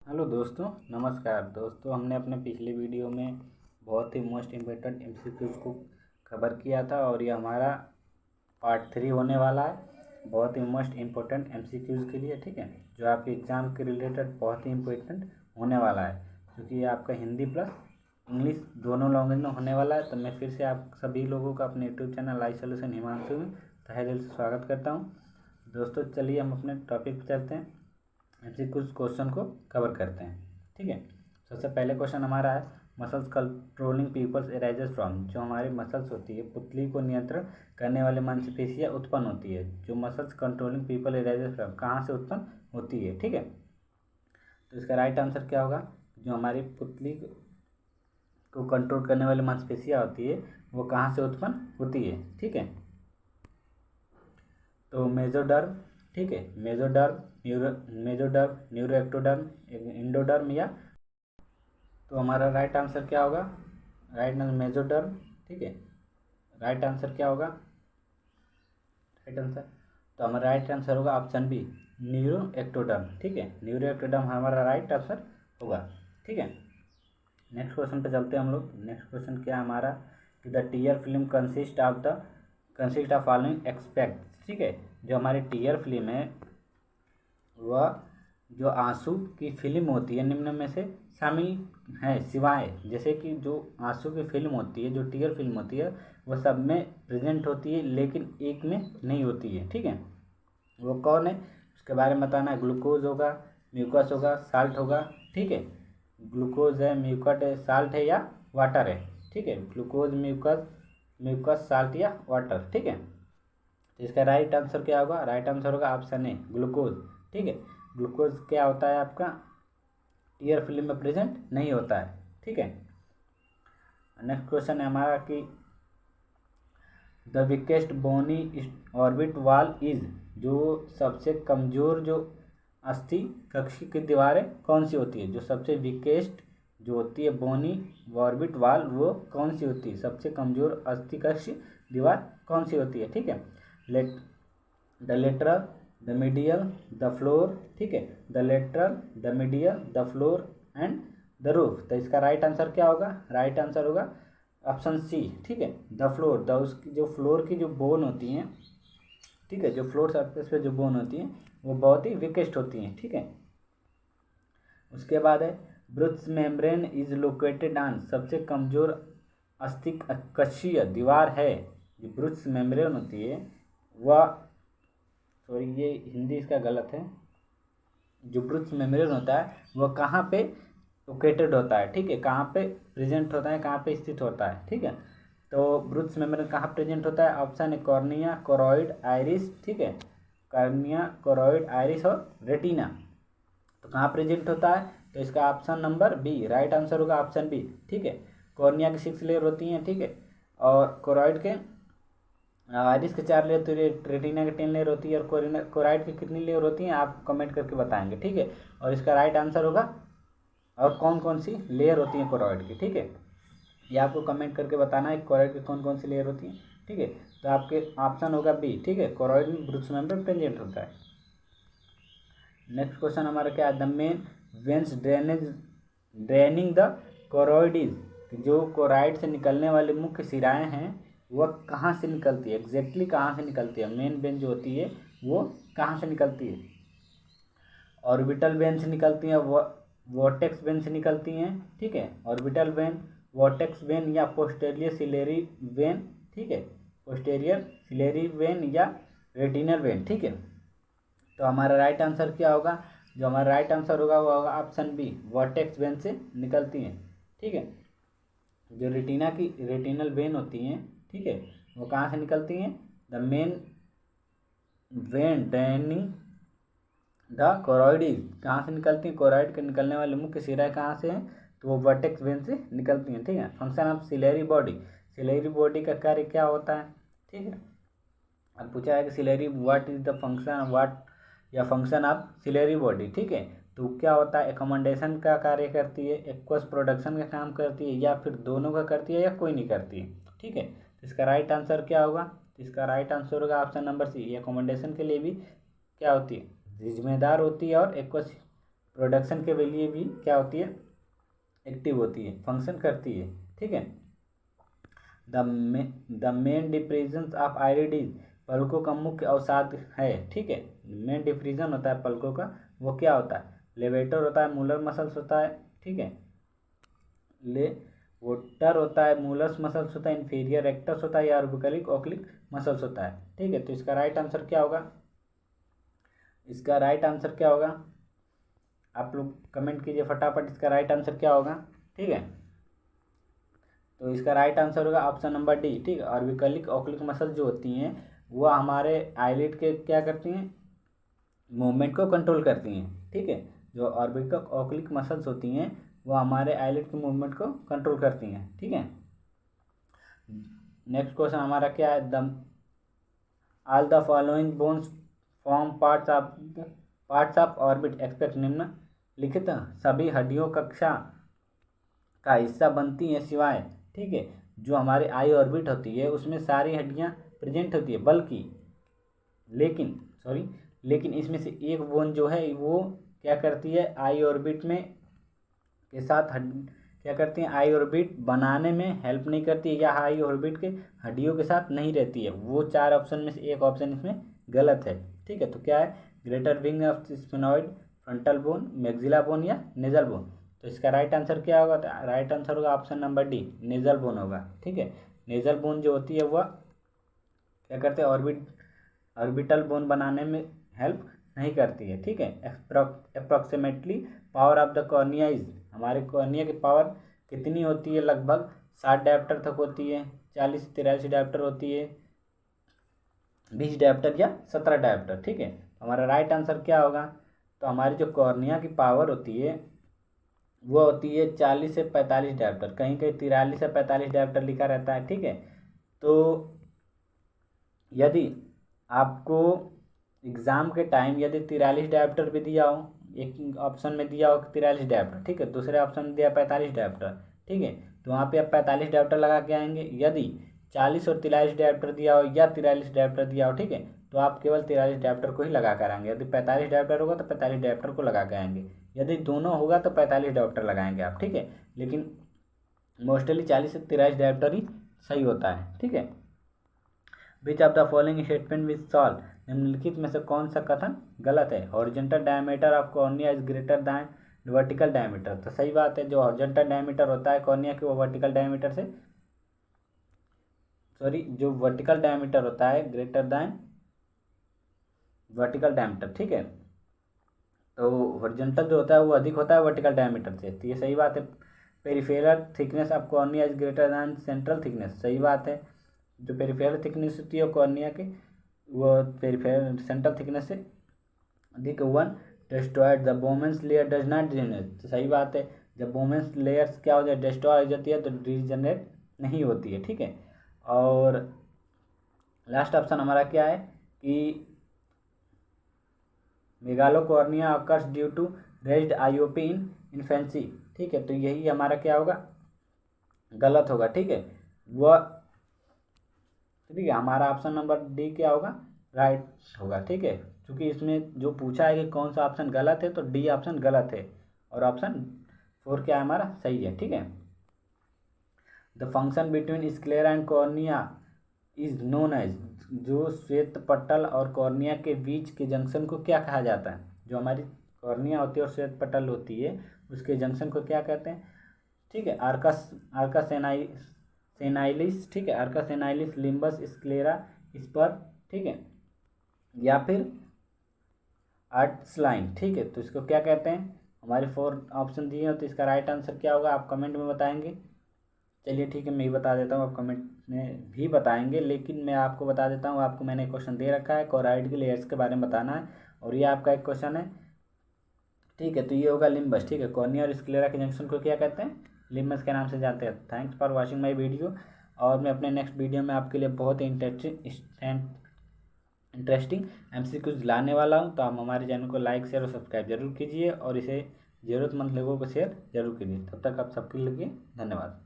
Hello दोस्तों, नमस्कार दोस्तों। हमने अपने पिछले वीडियो में बहुत ही मोस्ट इम्पोर्टेंट एमसीक्यूज़ को कवर किया था और ये हमारा पार्ट 3 होने वाला है। बहुत ही मोस्ट इम्पोर्टेंट एमसीक्यूज़ के लिए, ठीक है, जो आपके एग्ज़ाम के रिलेटेड बहुत ही इम्पोर्टेंट होने वाला है, क्योंकि ये आपका हिंदी प्लस इंग्लिश दोनों लैंग्वेज में होने वाला है। तो मैं फिर से आप सभी लोगों का अपने YouTube channel live solution Himanshu में तहे दिल से स्वागत करता हूँ। दोस्तों चलिए हम अपने टॉपिक पर चलते हैं, ऐसे कुछ क्वेश्चन को कवर करते हैं, ठीक है। सबसे पहले क्वेश्चन हमारा है, muscles controlling peoples arises from. जो हमारी मसल्स होती है, पुतली को नियंत्रण करने वाले मांसपेशियाँ उत्पन्न होती है। जो muscles controlling people arises from कहाँ से उत्पन्न होती है, ठीक है। तो इसका राइट आंसर क्या होगा? जो हमारी पुतली को कंट्रोल करने वाली मांसपेशियाँ होती है वो कहाँ से उत्पन्न होती है, ठीक है। तो मेसोडर्म, ठीक है, मेसोडर्म, न्यूरोएक्टोडर्म, इंडोडर्म या, तो हमारा राइट आंसर क्या होगा? राइट आंसर मेसोडर्म, ठीक है। राइट आंसर क्या होगा? राइट आंसर, तो हमारा राइट आंसर होगा ऑप्शन बी, न्यूरोएक्टोडर्म, ठीक है। न्यूरोएक्टोडर्म हमारा राइट आंसर होगा, ठीक है। नेक्स्ट क्वेश्चन पे चलते हैं हम लोग। नेक्स्ट क्वेश्चन क्या है हमारा कि the tier film consist of following expect, ठीक है। जो हमारी टीयर फिल्म है वह जो आंसू की फिल्म होती है निम्न में से शामिल है, सिवाय, जैसे कि जो आंसू की फिल्म होती है, जो टीयर फिल्म होती है वह सब में प्रेजेंट होती है लेकिन एक में नहीं होती है, ठीक है। वो कौन है उसके बारे में बताना है। ग्लूकोज होगा, म्यूकस होगा, साल्ट होगा, ठीक है। ग्लूकोज है, म्यूकट है, साल्ट है या वाटर है, ठीक है। ग्लूकोज, म्यूकस, साल्ट या वाटर, ठीक है। तो इसका राइट आंसर क्या होगा? राइट आंसर होगा ऑप्शन ए, ग्लूकोज, ठीक है। ग्लूकोज क्या होता है आपका? टीयर फिल्म में प्रेजेंट नहीं होता है, ठीक है। नेक्स्ट क्वेश्चन है हमारा कि the weakest bony orbit wall is. जो सबसे कमज़ोर जो अस्थि कक्षी की दीवारें कौन सी होती है? जो सबसे वीकेस्ट जो होती है बोनी ऑर्बिट वॉल, वो कौन सी होती है? सबसे कमज़ोर अस्थि कक्षी दीवार कौन सी होती है, ठीक है। Let the lateral, the medial, the floor, ठीक है। The lateral, the medial, the floor and the roof. तो इसका राइट आंसर क्या होगा? राइट आंसर होगा ऑप्शन सी, ठीक है, द फ्लोर। द उसकी जो फ्लोर की जो बोन होती हैं, ठीक है, जो फ्लोर सरफेस पे जो बोन होती हैं वो बहुत ही वीकेस्ट होती हैं, ठीक है। उसके बाद है brooks membrane is located on. सबसे कमज़ोर अस्थिकक्षीय दीवार है जो ब्रुक्स मेम्ब्रेन होती है वह, सॉरी ये हिंदी इसका गलत है, जो ब्रुक्स मेम्ब्रेन होता है वह कहाँ पे लोकेटेड होता है, ठीक है, कहाँ पे प्रेजेंट होता है, कहाँ पे स्थित होता है, ठीक है। तो ब्रुक्स मेम्ब्रेन कहाँ प्रेजेंट होता है? ऑप्शन है कॉर्निया, कोरॉइड, आइरिस, ठीक है। कॉर्निया, कोरॉइड, आइरिस और रेटिना। तो कहाँ प्रेजेंट होता है? तो इसका option number B, right answer होगा ऑप्शन बी, ठीक है। कॉर्निया की 6 लेयर होती हैं, ठीक है, और कोरॉइड के आइरिस के 4 लेयर, तो रेटिना की 10 लेयर होती है, और कोराइड की कितनी लेयर होती हैं आप कमेंट करके बताएंगे, ठीक है। और इसका राइट आंसर होगा, और कौन कौन सी लेयर होती हैं कोराइड की, ठीक है, ये आपको कमेंट करके बताना है कोराइड की कौन कौन सी लेयर होती हैं, ठीक है। तो आपके ऑप्शन होगा बी, ठीक है, कोराइड में ब्रुक्स मेम्ब्रेन प्रेजेंट होता है। नेक्स्ट क्वेश्चन हमारा क्या है? The main veins draining the choroids. जो कोराइड से निकलने वाली मुख्य सिराएं हैं वह कहाँ से निकलती है? एग्जैक्टली कहाँ से निकलती है? मेन वेन जो होती है वो कहाँ से निकलती है? ऑर्बिटल वेन से निकलती हैं, वोर्टेक्स वेन से निकलती हैं, ठीक है। ऑर्बिटल वेन, वोर्टेक्स वेन या पोस्टेरियर सिलेरी वेन, ठीक है, पोस्टेरियर सिलेरी वेन या रेटिनल वेन, ठीक है। तो हमारा राइट आंसर क्या होगा? जो हमारा राइट आंसर होगा वो होगा ऑप्शन बी, वर्टेक्स वेन से निकलती हैं, ठीक है। जो रेटिना की रेटिनल वेन होती हैं, ठीक है, वो कहाँ से निकलती हैं? The main vein draining the choroids, कहाँ से निकलती हैं? कोरोइड के निकलने वाले मुख्य सिरा कहाँ से हैं? तो वो वर्टेक्स वेन से निकलती हैं, ठीक है। Function of ciliary body, ciliary body का कार्य क्या होता है, ठीक है। अब पूछा है कि ciliary what is the function, what या फंक्शन ऑफ सिलेरी बॉडी, ठीक है। तो क्या होता है? एकोमोडेशन का कार्य करती है, एक्वस प्रोडक्शन का काम करती है, या फिर दोनों का करती है, या कोई नहीं करती है, ठीक है। तो इसका राइट आंसर क्या होगा? तो इसका राइट आंसर होगा ऑप्शन नंबर सी, एकोमोडेशन के लिए भी क्या होती है? जिम्मेदार होती है और एक्वस प्रोडक्शन के लिए भी क्या होती है, एक्टिव होती है, फंक्शन करती है। ठीक है, द मेन डिप्रीजन ऑफ आईरिड पलकों का मुख्य अवसाद है। ठीक है, मेन डिप्रीजन होता है पलकों का, वो क्या होता है, लेवेटर होता है, मूलर मसल्स होता है। ठीक है, लेवोटर होता है, मूलस मसल्स होता है, इन्फीरियर रेक्टस होता है, या ऑर्बिकलिक ओक्लिक मसल्स होता है। ठीक है, तो इसका राइट आंसर क्या होगा, इसका राइट आंसर क्या होगा, आप लोग कमेंट कीजिए फटाफट, इसका राइट आंसर क्या होगा। ठीक है, तो इसका राइट आंसर होगा ऑप्शन नंबर डी। ठीक है, ऑर्बिकलिक ओक्लिक मसल जो होती हैं वह हमारे आईलिड के क्या करती हैं, मूवमेंट को कंट्रोल करती हैं। ठीक है, जो ऑर्बिकल ओक्लिक मसल्स होती हैं वो हमारे आईलिड के मूवमेंट को कंट्रोल करती हैं। ठीक है, नेक्स्ट क्वेश्चन हमारा क्या है, all the following bones form parts of orbit expect निम्नलिखित सभी हड्डियों कक्षा का हिस्सा बनती हैं सिवाय। ठीक है, जो हमारे आई ऑर्बिट होती है उसमें सारी हड्डियां प्रेजेंट होती है, बल्कि लेकिन इसमें से एक बोन जो है वो क्या करती है, आई ऑर्बिट में के साथ क्या करती है, आई ऑर्बिट बनाने में हेल्प नहीं करती है, या आई ऑर्बिट के हड्डियों के साथ नहीं रहती है। वो 4 ऑप्शन में से एक ऑप्शन इसमें गलत है। ठीक है, तो क्या है, greater wing of sphenoid, frontal bone, maxilla bone या नेजल बोन। तो इसका राइट आंसर क्या होगा, तो राइट आंसर होगा option number D, nasal bone होगा। ठीक है, नेजल बोन जो होती है वह क्या करते हैं, ऑर्बिटल बोन बनाने में हेल्प नहीं करती है। ठीक है, approximately power of the cornea is, हमारे कॉर्निया की पावर कितनी होती है, लगभग 60 डायप्टर तक होती है, 40 से 83 डायप्टर होती है, 20 डायप्टर या 17 डायप्टर। ठीक है, हमारा राइट आंसर क्या होगा, तो हमारी जो कॉर्निया की पावर होती है वो होती है 40 से 45 डायप्टर, कहीं कहीं 43 से 45 डायप्टर लिखा रहता है। ठीक है, तो यदि आपको एग्ज़ाम के टाइम यदि 43 डायप्टर भी दिया हो, एक ऑप्शन में दिया हो 43 डायप्टर, ठीक है, दूसरे ऑप्शन में दिया 45 डायप्टर, ठीक है, तो वहाँ पे आप 45 डायप्टर लगा के आएंगे। यदि 40 और 43 डायप्टर दिया हो या 43 डायप्टर दिया हो, ठीक है, तो आप केवल 43 डायप्टर को ही लगा कर आएंगे। यदि 45 डायप्टर होगा तो 45 डायप्टर को लगा के आएंगे, यदि दोनों होगा तो 45 डायप्टर लगाएंगे आप। ठीक है, लेकिन मोस्टली 40 से 43 डायप्टर ही सही होता है। ठीक है, which of the following statement which solve, निम्नलिखित में से कौन सा कथन गलत है, horizontal diameter of cornea is greater than vertical diameter. तो सही बात है, जो हॉरिजॉन्टल डायमीटर होता है कॉर्निया के वो वर्टिकल डायमीटर से जो वर्टिकल डायमीटर होता है ग्रेटर दैन वर्टिकल डायमीटर। ठीक है, तो हॉरिजॉन्टल जो होता है वो अधिक होता है वर्टिकल डायमीटर से, तो ये सही बात है। Peripheral thickness of cornea is greater than central thickness, सही बात है, जो पेरिफेरल थिकनेस होती है कॉर्निया की वो पेरिफेरल सेंट्रल थिकनेस से अधिक। One destroyed the बोमेंस layer does not regenerate, तो सही बात है, जब बोमेंस लेयर्स क्या हो जाए डिस्ट्रॉय हो जाती है तो रीजनरेट नहीं होती है। ठीक है, और लास्ट ऑप्शन हमारा क्या है कि megalocornea occurs due to raised IOP in infancy. ठीक है, तो यही हमारा क्या होगा, गलत होगा। ठीक है, वह ठीक है, हमारा ऑप्शन नंबर डी क्या होगा, राइट होगा। ठीक है, क्योंकि इसमें जो पूछा है कि कौन सा ऑप्शन गलत है तो डी ऑप्शन गलत है और ऑप्शन 4 क्या है हमारा सही है। ठीक है, the function between sclera and cornea is known as, जो श्वेत पटल और कॉर्निया के बीच के जंक्शन को क्या कहा जाता है, जो हमारी कॉर्निया होती है और श्वेत पटल होती है उसके जंक्शन को क्या कहते हैं। ठीक है, आर्का सेनाइलिस, ठीक है, आर्का सेनाइलिस, लिम्बस, स्क्लेरा, स्पर, ठीक है, या फिर आर्ट्स लाइन। ठीक है, तो इसको क्या कहते हैं, हमारे 4 ऑप्शन दिए हैं, तो इसका राइट आंसर क्या होगा आप कमेंट में बताएंगे। चलिए ठीक है, मैं ही बता देता हूँ, आप कमेंट में भी बताएंगे, लेकिन मैं आपको बता देता हूँ, आपको मैंने क्वेश्चन दे रखा है, कोराइड के लेयर्स के बारे में बताना है, और ये आपका एक क्वेश्चन है। ठीक है, तो ये होगा लिम्बस। ठीक है, कॉर्निया और स्क्लेरा के जंक्शन को क्या कहते हैं, लिम्बस के नाम से जानते हैं। Thanks for watching my video, और मैं अपने नेक्स्ट वीडियो में आपके लिए बहुत ही इंटरेस्टिंग MCQs लाने वाला हूं, तो आप हमारे चैनल को लाइक शेयर और सब्सक्राइब जरूर कीजिए और इसे ज़रूरतमंद लोगों को शेयर जरूर कीजिए। तब तक आप सबके लिए धन्यवाद।